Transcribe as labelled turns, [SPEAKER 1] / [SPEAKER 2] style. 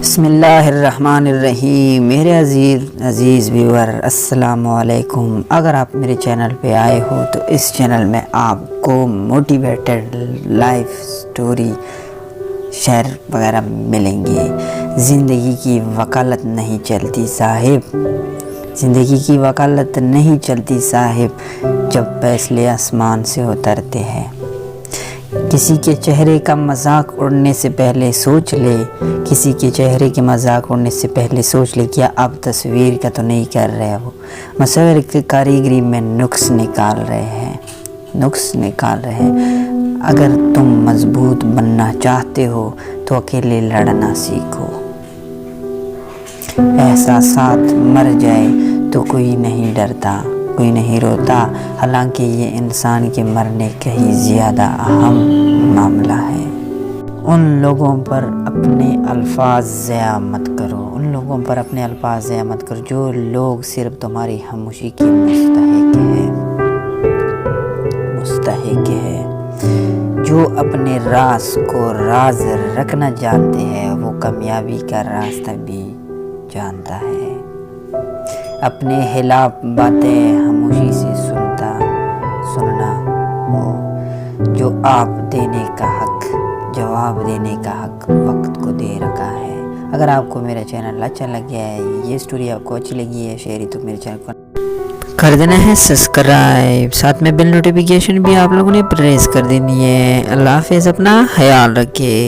[SPEAKER 1] بسم اللہ الرحمن الرحیم۔ میرے عزیز ویور السلام علیکم۔ اگر آپ میرے چینل پہ آئے ہو تو اس چینل میں آپ کو موٹیویٹڈ لائف سٹوری شعر وغیرہ ملیں گے۔ زندگی کی وکالت نہیں چلتی صاحب، زندگی کی وکالت نہیں چلتی صاحب، جب فیصلے آسمان سے اترتے ہیں۔ کسی کے چہرے کا مذاق اڑنے سے پہلے سوچ لے، کسی کے چہرے کے مذاق اڑنے سے پہلے سوچ لے، کیا اب تصویر کا تو نہیں کر رہے ہو، مصور کی کاریگری میں نقص نکال رہے ہیں۔ اگر تم مضبوط بننا چاہتے ہو تو اکیلے لڑنا سیکھو۔ احساسات مر جائے تو کوئی نہیں ڈرتا، کوئی نہیں روتا، حالانکہ یہ انسان کے مرنے کا ہی زیادہ اہم معاملہ ہے۔ ان لوگوں پر اپنے الفاظ ضائع مت کرو، جو لوگ صرف تمہاری خاموشی کی مستحق ہے۔ جو اپنے راز کو راز رکھنا جانتے ہیں وہ کامیابی کا راستہ بھی جانتا ہے۔ اپنے خلاف باتیں خاموشی سے سننا ہو، جو جواب دینے کا حق وقت کو دے رکھا ہے۔ اگر آپ کو میرا چینل اچھا لگا ہے، یہ سٹوری آپ کو اچھی لگی ہے شیئر، تو میرے چینل کو کر دینا ہے سبسکرائب، ساتھ میں بیل نوٹیفیکیشن بھی آپ لوگوں نے پریس کر دینی ہے۔ اللہ حافظ، اپنا خیال رکھے۔